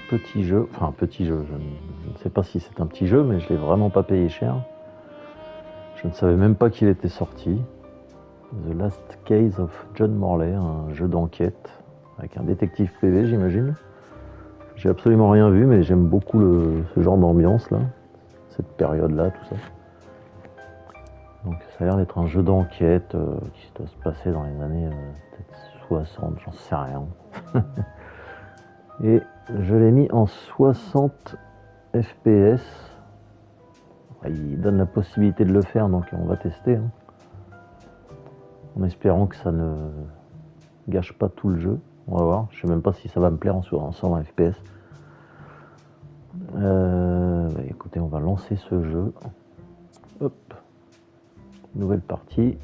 petit jeu, enfin un petit jeu, je ne sais pas si c'est un petit jeu, mais je l'ai vraiment pas payé cher. Je ne savais même pas qu'il était sorti. The Last Case of John Morley, un jeu d'enquête avec un détective privé, j'imagine. J'ai absolument rien vu, mais j'aime beaucoup ce genre d'ambiance là, cette période-là, tout ça. Donc ça a l'air d'être un jeu d'enquête qui doit se passer dans les années peut-être 60, j'en sais rien. Et je l'ai mis en 60 FPS. Il donne la possibilité de le faire, donc on va tester. Hein. En espérant que ça ne gâche pas tout le jeu. On va voir. Je sais même pas si ça va me plaire en 120 FPS. Écoutez, on va lancer ce jeu. Hop. Nouvelle partie.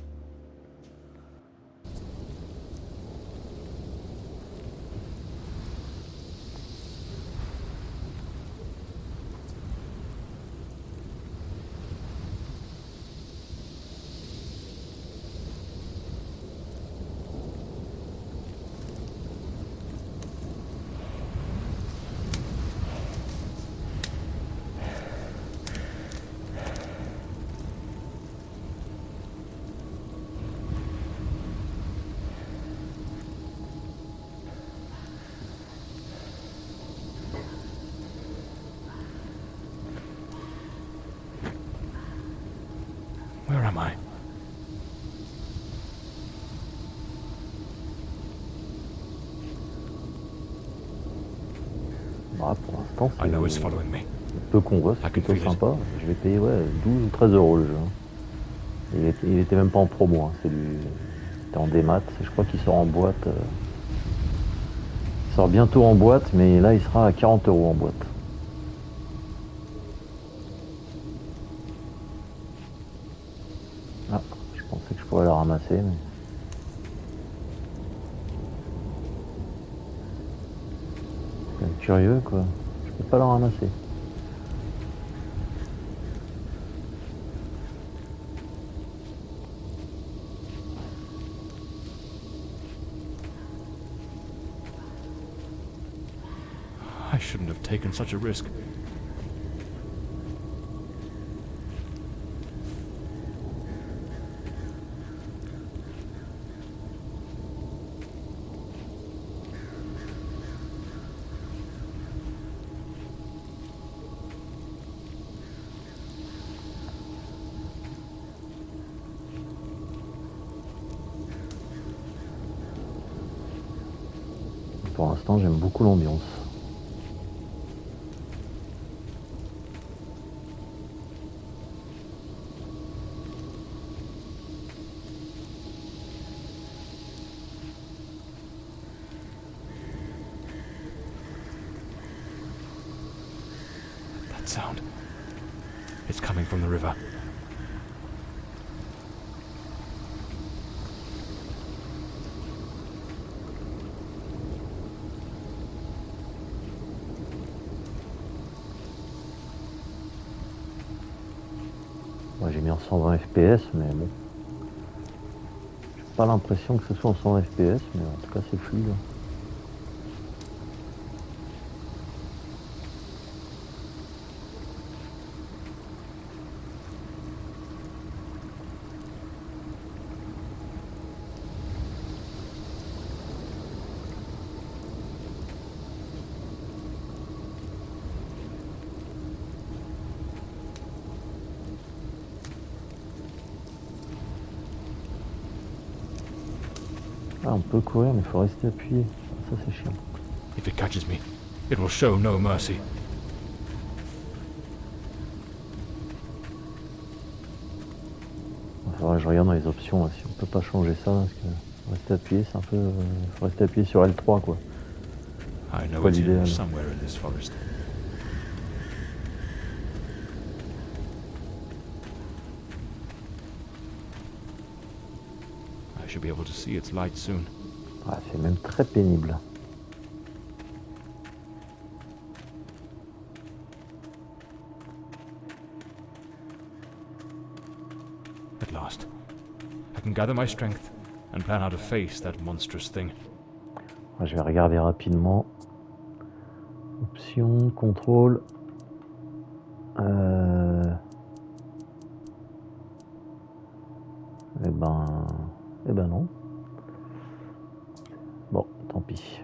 Where am I? Voilà, pour l'instant, I know it's following me. peu qu'on voit, c'est plutôt sympa. Je vais payer 12 ou 13 euros le jeu. Il était même pas en promo, hein. C'était en démat. Je crois qu'il sort en boîte. Il sort bientôt en boîte, mais là il sera à 40 euros en boîte. Ah, je pensais que je pourrais la ramasser, mais... C'est curieux quoi, je peux pas la ramasser. I shouldn't have taken such a risk. Pour l'instant, j'aime beaucoup l'ambiance. That sound. It's coming from the river. Moi j'ai mis en 120 FPS, mais bon. J'ai pas l'impression que ce soit en 120 FPS, mais en tout cas c'est fluide. Ah, on peut courir, mais il faut rester appuyé. Ça, c'est chiant. If it catches me, it will show no mercy. Il faudrait que je regarde dans les options, là, si on peut pas changer ça, parce que rester appuyé, c'est un peu... faut rester appuyé sur L3, quoi. I know it's in somewhere in this forest. I should be able to see its light soon. Ah, c'est même très pénible. At last, I can gather my strength and plan how to face that monstrous thing. Je vais regarder rapidement. Option, contrôle. Eh ben non. Bon, tant pis.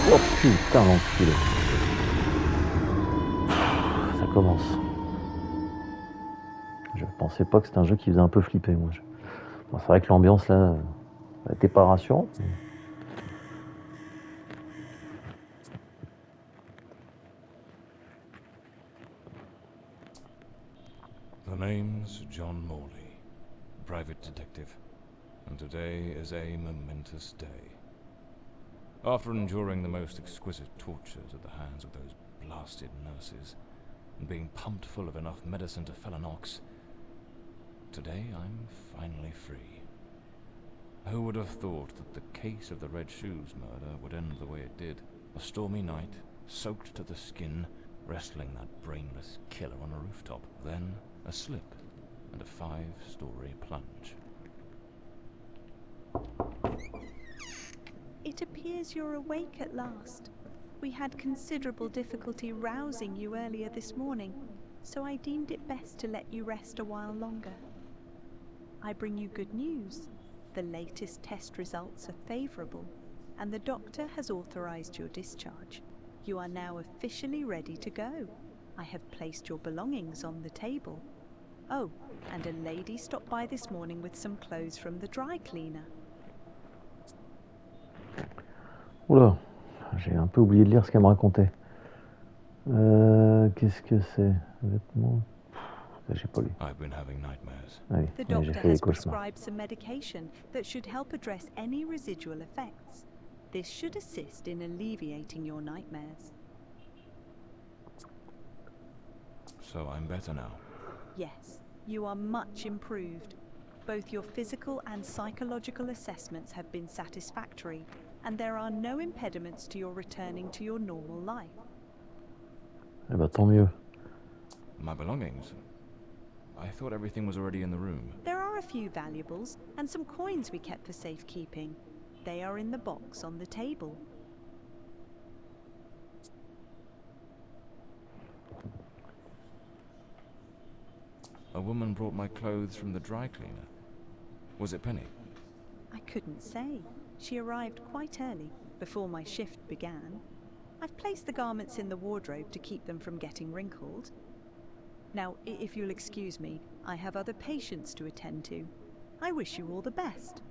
Oh putain, l'enculé. Ça commence. Je pensais pas que c'était un jeu qui faisait un peu flipper, moi. Bon, c'est vrai que l'ambiance là, était pas rassurante. The name's John Morley, private detective, and today is a momentous day. After enduring the most exquisite tortures at the hands of those blasted nurses, and being pumped full of enough medicine to fell an ox, today I'm finally free. Who would have thought that the case of the Red Shoes murder would end the way it did? A stormy night, soaked to the skin, wrestling that brainless killer on a rooftop. Then a slip and a 5-story plunge. It appears you're awake at last. We had considerable difficulty rousing you earlier this morning, so I deemed it best to let you rest a while longer. I bring you good news. The latest test results are favourable, and the doctor has authorised your discharge. You are now officially ready to go. I have placed your belongings on the table. Oh, and a lady stopped by this morning with some clothes from the dry cleaner. Oula, j'ai un peu oublié de lire ce qu'elle me racontait. Qu'est-ce que c'est? Vêtements. J'ai pas lu. I've been having nightmares. Ah oui, The j'ai doctor fait des has cauchemars. prescribed some medication that should help address any residual effects. This should assist in alleviating your nightmares. So I'm better now. Yes, you are much improved. Both your physical and psychological assessments have been satisfactory, and there are no impediments to your returning to your normal life. Eh ben tant mieux. My belongings? I thought everything was already in the room. There are a few valuables and some coins we kept for safekeeping. They are in the box on the table. A woman brought my clothes from the dry cleaner. Was it Penny? I couldn't say. She arrived quite early, before my shift began. I've placed the garments in the wardrobe to keep them from getting wrinkled. Now, if you'll excuse me, I have other patients to attend to. I wish you all the best.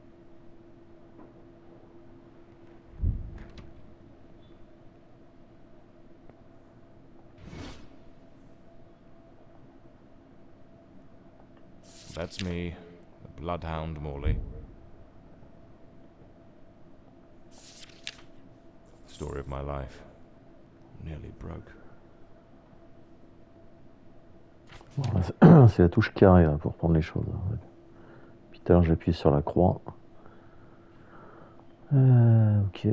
That's me, the bloodhound Morley. Story of my life. Nearly broke. Bon, là, c'est la touche carré là, pour prendre les choses. Puis tout à l'heure, j'appuie sur la croix. Ok.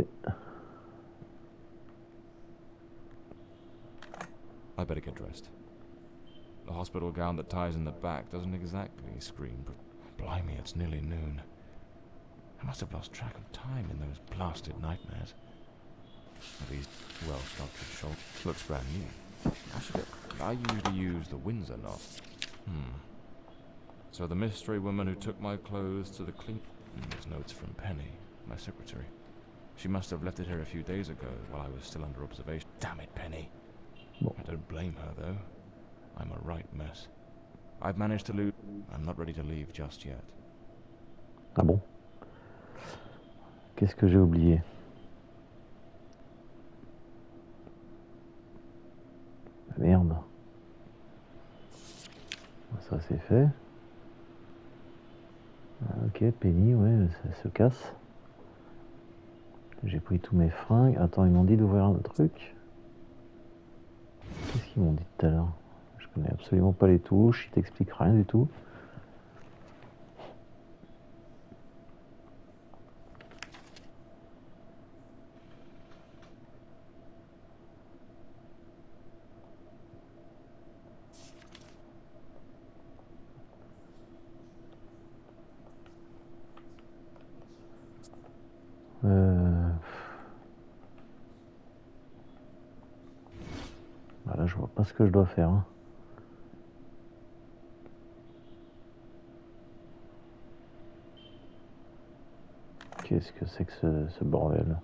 I better get dressed. The hospital gown that ties in the back doesn't exactly scream, but blimey, it's nearly noon. I must have lost track of time in those blasted nightmares. These well-sculptured shoulders looks brand new. I usually use the Windsor knot. So the mystery woman who took my clothes to the clean... There's notes from Penny, my secretary. She must have left it here a few days ago while I was still under observation. Damn it, Penny. I don't blame her, though. I'm a right mess. I've managed to lose... I'm not ready to leave just yet. Ah bon? Qu'est-ce que j'ai oublié? Merde. Ça c'est fait. Ok, Penny, ouais, ça se casse. J'ai pris tous mes fringues. Attends, ils m'ont dit d'ouvrir un truc. Qu'est-ce qu'ils m'ont dit tout à l'heure? Je connais absolument pas les touches, ils t'expliquent rien du tout. pas ce que je dois faire. Hein. Qu'est-ce que c'est que ce bordel?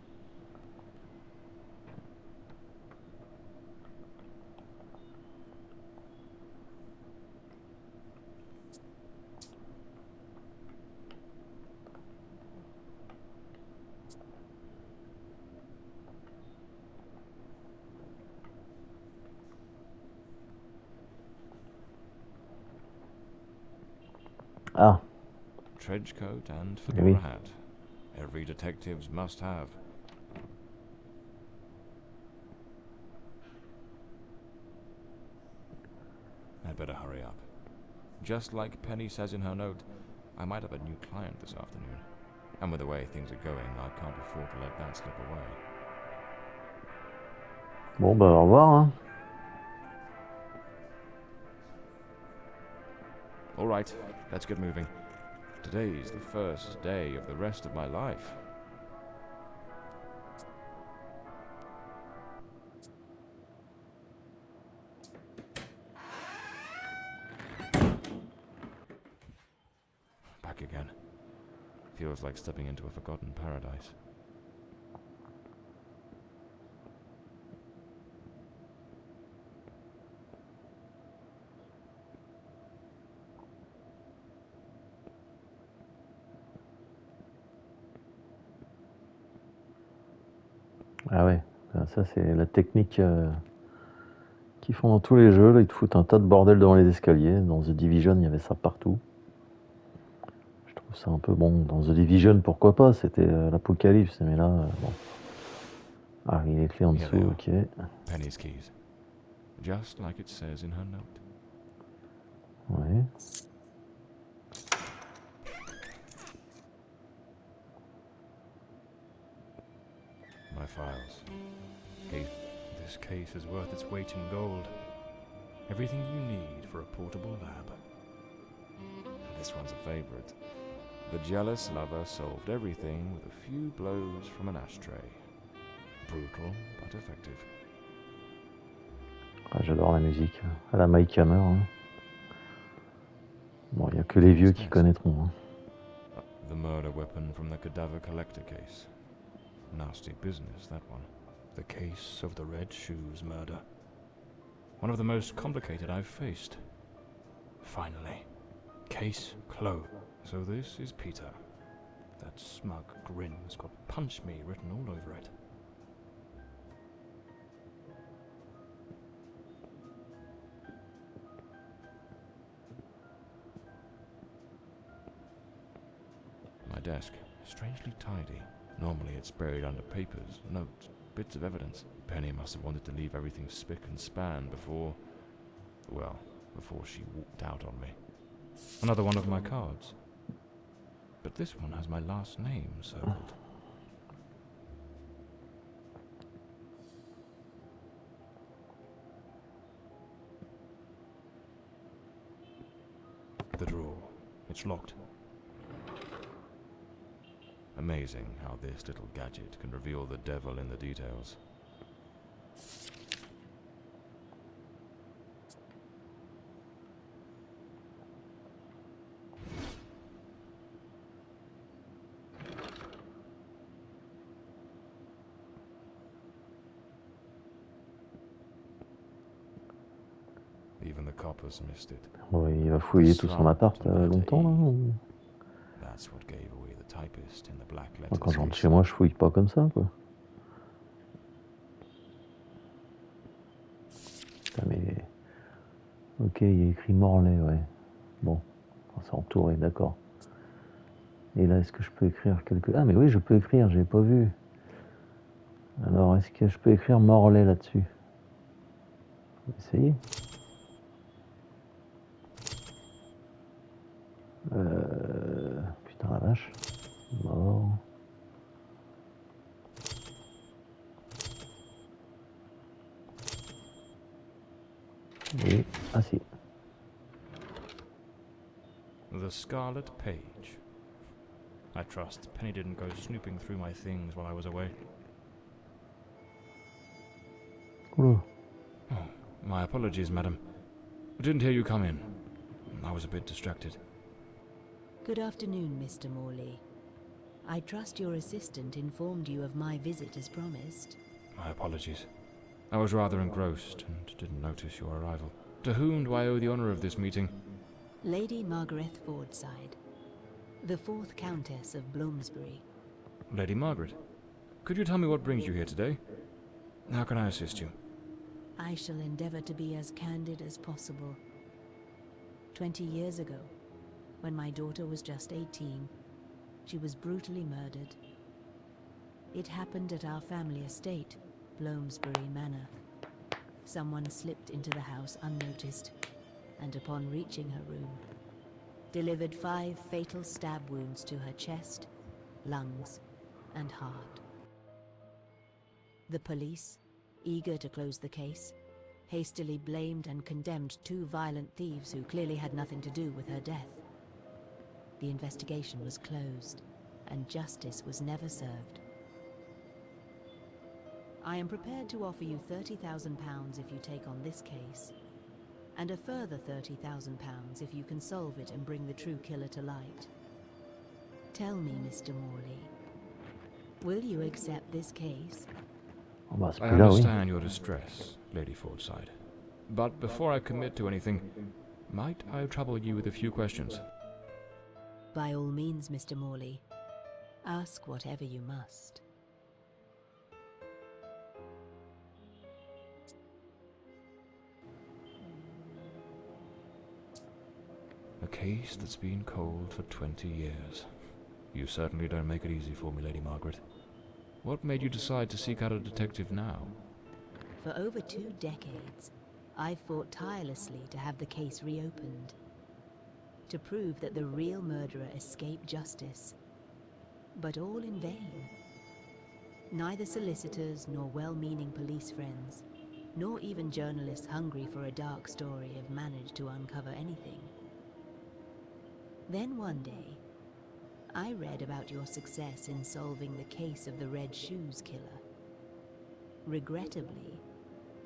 Ah, Trench coat and eh oui. fedora hat. Every detective's must have. I'd better hurry up. Just like Penny says in her note, I might have a new client this afternoon. And with the way things are going, I can't afford to let that slip away. Bon, bah au revoir. Hein. All right, let's get moving. Today's the first day of the rest of my life. Back again. Feels like stepping into a forgotten paradise. Ah ouais, ça c'est la technique qu'ils font dans tous les jeux. Là, ils te foutent un tas de bordel devant les escaliers. Dans The Division, il y avait ça partout. Je trouve ça un peu bon. Dans The Division, pourquoi pas? C'était l'apocalypse, mais là, bon. Ah, il y a les clés en Here they dessous, are. ok. Penny's keys. Just like it says in her note. Ouais. My files. This case is worth its weight in gold. Everything you need for a portable lab. This one's a favorite. The jealous lover solved everything with a few blows from an ashtray. Brutal but effective. Ah, j'adore la musique. À la Mike Hammer. Hein. Bon, il n'y a que les vieux qui connaîtront. Hein. The murder weapon from the cadaver collector case. Nasty business, that one. The case of the Red Shoes murder. One of the most complicated I've faced. Finally. Case closed. So this is Peter. That smug grin's got "Punch Me" written all over it. My desk, strangely tidy. Normally it's buried under papers, notes, bits of evidence. Penny must have wanted to leave everything spick and span before she walked out on me. Another one of my cards. But this one has my last name circled. The drawer. It's locked. Amazing how this little gadget can reveal the devil in the details. Even the coppers missed it. Bon, il va fouiller tout son appart longtemps là ou... That's what gave away the typist in the black Moi, letters quand je rentre case. chez moi, je fouille pas comme ça, quoi. Putain, mais... Ok, il y a écrit Morley, ouais. Bon, c'est entouré, d'accord. Et là, est-ce que je peux écrire quelque... Ah, mais oui, je peux écrire, j'ai pas vu. Alors, est-ce que je peux écrire Morley là-dessus? Essayez. Putain, la vache. Mort. Oui, ah si. The Scarlet Page. I trust Penny didn't go snooping through my things while I was away. Oula. Oh, My apologies, madam. I didn't hear you come in. I was a bit distracted. Good afternoon, Mr. Morley. I trust your assistant informed you of my visit as promised. My apologies. I was rather engrossed and didn't notice your arrival. To whom do I owe the honor of this meeting? Lady Margaret Fordside, the 4th Countess of Bloomsbury. Lady Margaret, could you tell me what brings you here today? How can I assist you? I shall endeavor to be as candid as possible. 20 years ago, when my daughter was just 18, she was brutally murdered. It happened at our family estate, Bloomsbury Manor. Someone slipped into the house unnoticed, and upon reaching her room, delivered 5 fatal stab wounds to her chest, lungs, and heart. The police, eager to close the case, hastily blamed and condemned 2 violent thieves who clearly had nothing to do with her death. The investigation was closed, and justice was never served. I am prepared to offer you £30,000 if you take on this case, and a further £30,000 if you can solve it and bring the true killer to light. Tell me, Mr. Morley, will you accept this case? Oh, bah, à ce I prix-là, oui. understand your distress, Lady Fordside. But before I commit to anything, might I trouble you with a few questions? By all means, Mr. Morley. Ask whatever you must. A case that's been cold for 20 years. You certainly don't make it easy for me, Lady Margaret. What made you decide to seek out a detective now? For over 2 decades, I've fought tirelessly to have the case reopened, to prove that the real murderer escaped justice. But all in vain. Neither solicitors nor well-meaning police friends, nor even journalists hungry for a dark story have managed to uncover anything. Then one day, I read about your success in solving the case of the Red Shoes killer. Regrettably,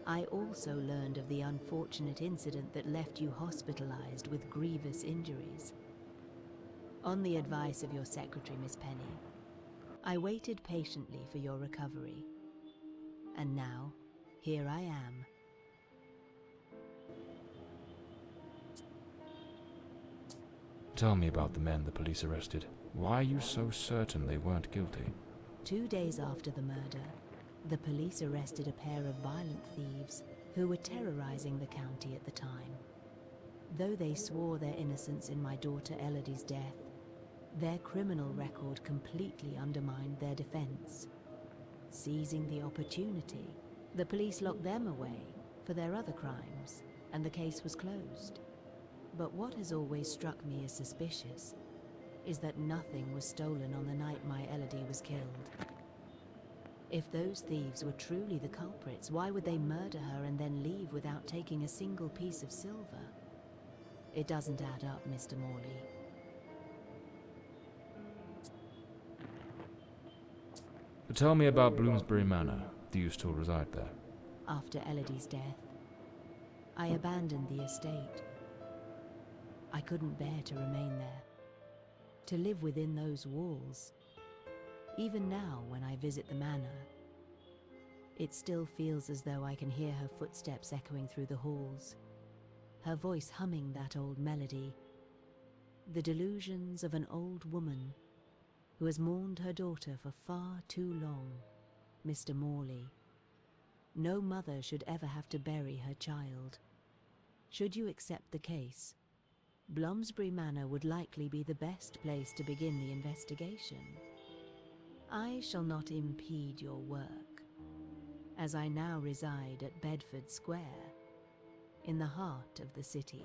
I also learned of the unfortunate incident that left you hospitalized with grievous injuries. On the advice of your secretary, Miss Penny, I waited patiently for your recovery. And now, here I am. Tell me about the men the police arrested. Why are you so certain they weren't guilty? 2 days after the murder, the police arrested a pair of violent thieves who were terrorizing the county at the time. Though they swore their innocence in my daughter Elodie's death, their criminal record completely undermined their defense. Seizing the opportunity, the police locked them away for their other crimes, and the case was closed. But what has always struck me as suspicious is that nothing was stolen on the night my Elodie was killed. If those thieves were truly the culprits, why would they murder her and then leave without taking a single piece of silver? It doesn't add up, Mr. Morley. Tell me about Bloomsbury Manor. Do you still reside there? After Elodie's death, I abandoned the estate. I couldn't bear to remain there, to live within those walls. Even now, when I visit the manor, it still feels as though I can hear her footsteps echoing through the halls, her voice humming that old melody, the delusions of an old woman who has mourned her daughter for far too long, Mr. Morley. No mother should ever have to bury her child. Should you accept the case, Bloomsbury Manor would likely be the best place to begin the investigation. I shall not impede your work, as I now reside at Bedford Square, in the heart of the city.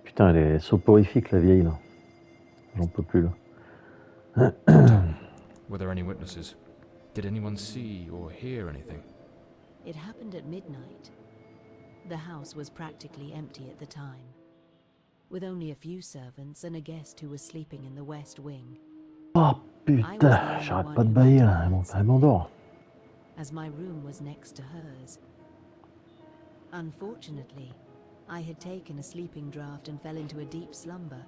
Putain, elle est soporifique, la vieille, là. J'en peux plus, là. Were there any witnesses? Did anyone see or hear anything? It happened at midnight. The house was practically empty at the time, with only a few servants and a guest who was sleeping in the west wing. Oh putain, j'arrête pas de bailler là, elle m'endort. As my room was next to hers. Unfortunately, I had taken a sleeping draught and fell into a deep slumber.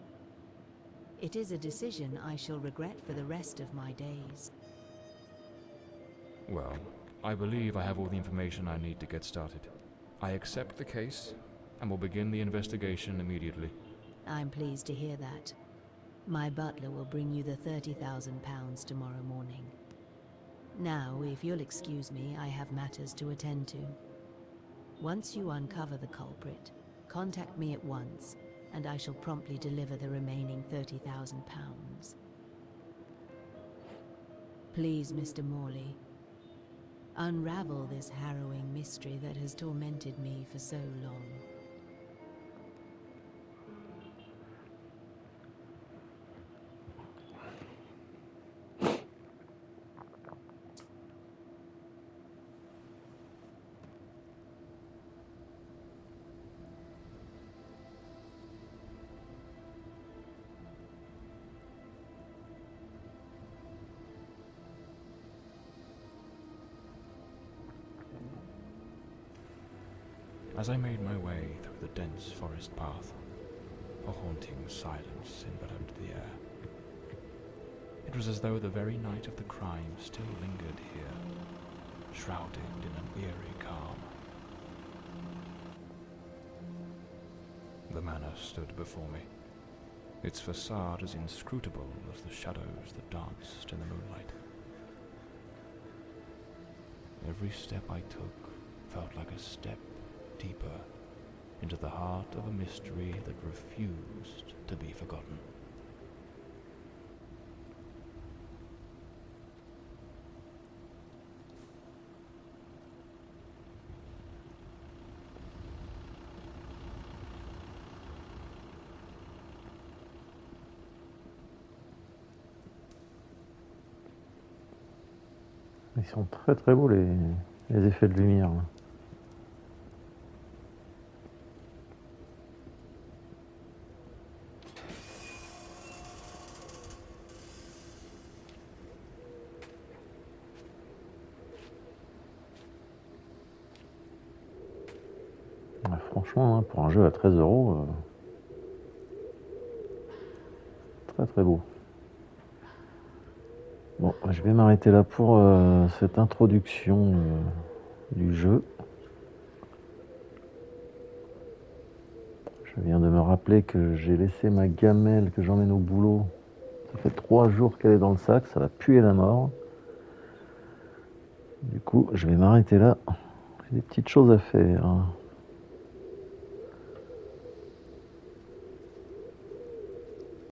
It is a decision I shall regret for the rest of my days. Well, I believe I have all the information I need to get started. I accept the case and will begin the investigation immediately. I'm pleased to hear that. My butler will bring you the £30,000 tomorrow morning. Now, if you'll excuse me, I have matters to attend to. Once you uncover the culprit, contact me at once, and I shall promptly deliver the remaining £30,000. Please, Mr. Morley, unravel this harrowing mystery that has tormented me for so long. As I made my way through the dense forest path, a haunting silence enveloped the air. It was as though the very night of the crime still lingered here, shrouded in an eerie calm. The manor stood before me, its facade as inscrutable as the shadows that danced in the moonlight. Every step I took felt like a step deeper into the heart of a mystery that refused to be forgotten. Ils sont très très beaux les effets de lumière là. Ouais, franchement, hein, pour un jeu à 13 €, très très beau. Bon, je vais m'arrêter là pour cette introduction du jeu. Je viens de me rappeler que j'ai laissé ma gamelle que j'emmène au boulot. Ça fait 3 jours qu'elle est dans le sac, ça va puer la mort. Du coup, je vais m'arrêter là. J'ai des petites choses à faire.